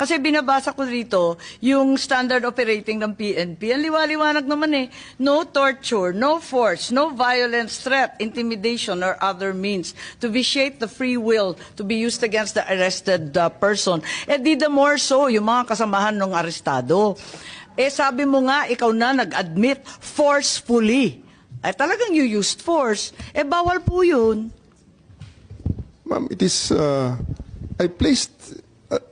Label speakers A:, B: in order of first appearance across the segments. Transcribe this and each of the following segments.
A: Kasi binabasa ko dito yung standard operating ng PNP. Ang liwaliwanag naman eh. No torture, no force, no violence, threat, intimidation, or other means to vitiate the free will to be used against the arrested person. Eh di the more so, yung mga kasamahan ng arestado. Eh sabi mo nga, ikaw na nag-admit forcefully. Ay talagang you used force. Eh bawal po yun.
B: Ma'am, it is, I placed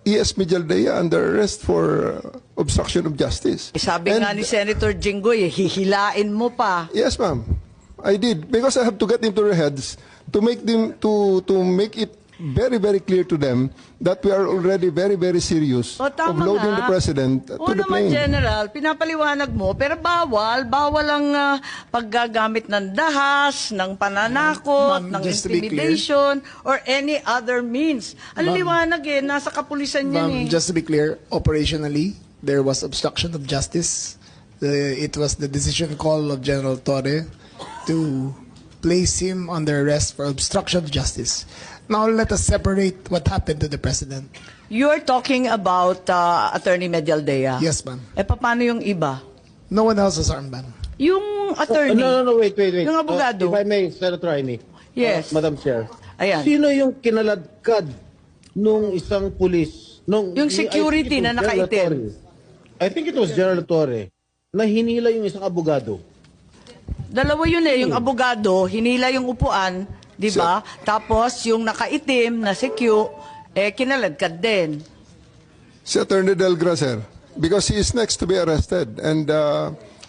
B: E.S. Mijaldea under arrest for obstruction of justice.
A: Eh, sabi nga ni Senator Jinggoy, hihilain mo pa.
B: Yes, ma'am. I did because I have to get into their heads to make them to make it very, very clear to them that we are already very, very serious
A: O,
B: of
A: tama
B: loading
A: nga.
B: the president to
A: Oo
B: the
A: naman,
B: plane.
A: General, pinapaliwanag mo, pero bawal ang paggagamit ng dahas, ng pananakot,
C: Ma'am,
A: ng
C: just to be
A: intimidation, or any other means. Ang liwanag eh, nasa kapulisan yan eh.
C: Ma'am, just to be clear, operationally, there was obstruction of justice. It was the decision call of General Torre to place him under arrest for obstruction of justice. Now let us separate what happened to the president.
A: You're talking about Attorney Medialdea.
C: Yes, ma'am.
A: Eh, paano yung iba?
C: No one else was armed, ma'am.
A: Yung attorney.
D: No, wait.
A: Yung abogado.
D: If I may, Senator Amy.
A: Yes.
D: Madam Chair.
A: Ayan.
D: Sino yung kinaladkad nung isang pulis?
A: Yung security na nakaitim.
D: I think it was General Torre na hinila yung isang abogado.
A: Dalawa yun eh, yung abogado, hinila yung upuan, di ba? Tapos yung nakaitim na si Q, eh kinaladkad din.
B: Si Attorney Delgra, sir, because he is next to be arrested. And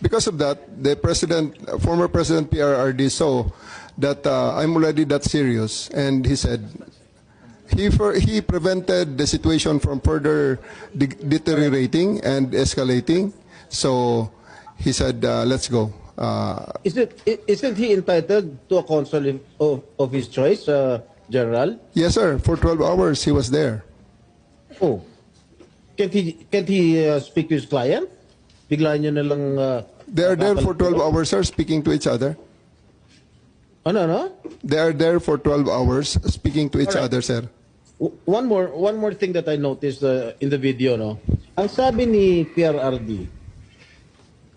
B: because of that, the president, former President PRRD saw that I'm already that serious. And he said, he prevented the situation from further deteriorating and escalating. So he said, let's go.
D: Isn't he entitled to a counsel of his choice, General?
B: Yes, sir. For 12 hours, he was there.
D: Oh. Can't he speak to his client? Bigla niyo na lang...
B: They are there for 12 hours, sir, speaking to each other.
D: Ano?
B: They are there for 12 hours, speaking to each other, sir.
D: One more thing that I noticed in the video, no? Ang sabi ni PRRD,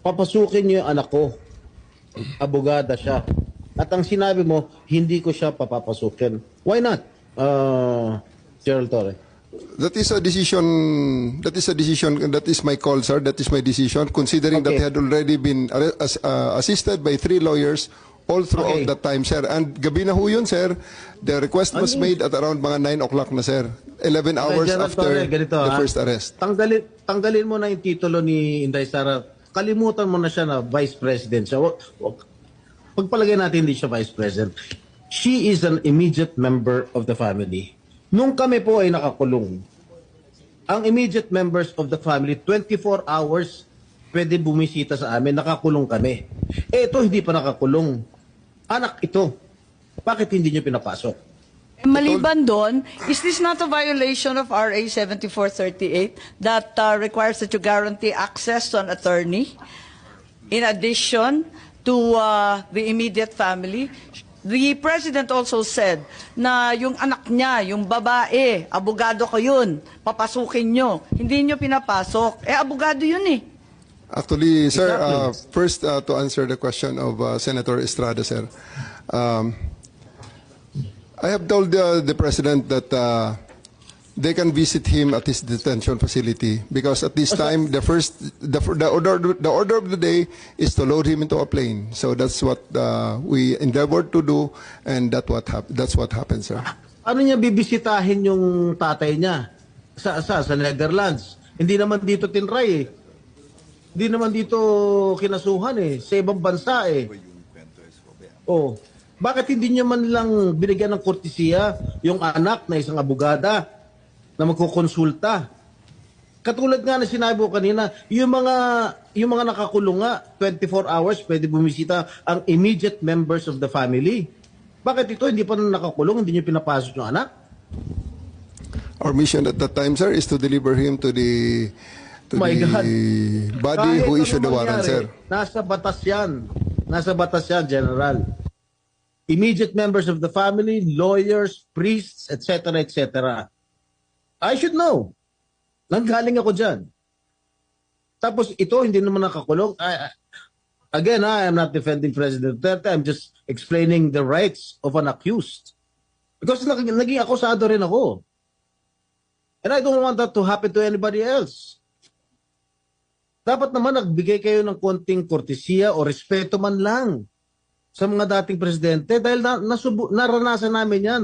D: papasukin niyo yung anak ko. Abogada siya. At ang sinabi mo, hindi ko siya papapasukin. Why not, Gerald Torre?
B: That is a decision. That is my call, sir. That is my decision. Considering that
D: Okay.
B: he had already been assisted by 3 lawyers all throughout
D: Okay.
B: that time, sir. And gabi na ho yun, sir. The request was made at around mga 9 o'clock na, sir. 11 hours
D: General
B: after
D: Torre, ganito,
B: the
D: ha?
B: first arrest.
D: Tanggalin mo na yung titulo ni Inday Sara. Kalimutan mo na siya na Vice President siya. Pagpalagay natin hindi siya Vice President. She is an immediate member of the family. Nung kami po ay nakakulong, ang immediate members of the family, 24 hours pwede bumisita sa amin, nakakulong kami. Eh ito hindi pa nakakulong. Anak ito. Bakit hindi niyo pinapasok?
A: Eh, maliban doon, is this not a violation of RA 7438 that requires that you guarantee access to an attorney in addition to the immediate family? The President also said na yung anak niya, yung babae, abogado ko yun, papasukin nyo. Hindi nyo pinapasok. Eh, abogado yun eh.
B: Actually, sir,
D: Exactly.
B: first to answer the question of Senator Estrada, sir. I have told the President that they can visit him at his detention facility because at this time the order of the day is to load him into a plane. So that's what we endeavored to do, and that's what happened, sir.
D: Ano niya bibisitahin yung tatay niya sa Netherlands? Hindi naman dito tinray eh. Hindi naman dito kinasuhan eh. Sa ibang bansa eh. Oh, bakit hindi niya man lang binigyan ng kortesiya yung anak na isang abogada na magkukonsulta? Katulad nga na sinabi ko kanina, yung mga nakakulong nga, 24 hours pwede bumisita ang immediate members of the family. Bakit ito hindi pa nakakulong, hindi niyo pinapasok yung anak?
B: Our mission at that time, sir, is to deliver him to the
D: My God.
B: body
D: Kahit
B: who
D: ano
B: issued the warrant,
D: mangyari,
B: sir.
D: Nasa batas yan. Nasa batas yan, General. Immediate members of the family, lawyers, priests, etc., etc. I should know. Nanggaling ako dyan. Tapos ito, hindi naman nakakulong. Again, I am not defending President Duterte. I'm just explaining the rights of an accused. Because naging akusado rin ako. And I don't want that to happen to anybody else. Dapat naman nagbigay kayo ng konting kortesiya o respeto man lang sa mga dating presidente dahil naranasan namin yan.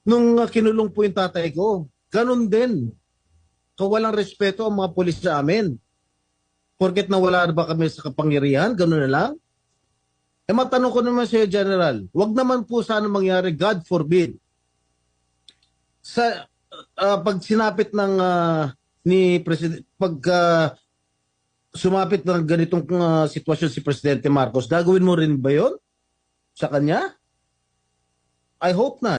D: Nung kinulong po yung tatay ko, ganun din. Walang respeto ang mga pulis sa amin. Porket nawala na ba kami sa kapangyarihan, ganun na lang? Matanong ko naman sa General, wag naman po sana mangyari, God forbid, sa pag sinapit ng ni President, pag sumapit ng ganitong sitwasyon si Presidente Marcos, gagawin mo rin ba yon sa kanya? I hope not.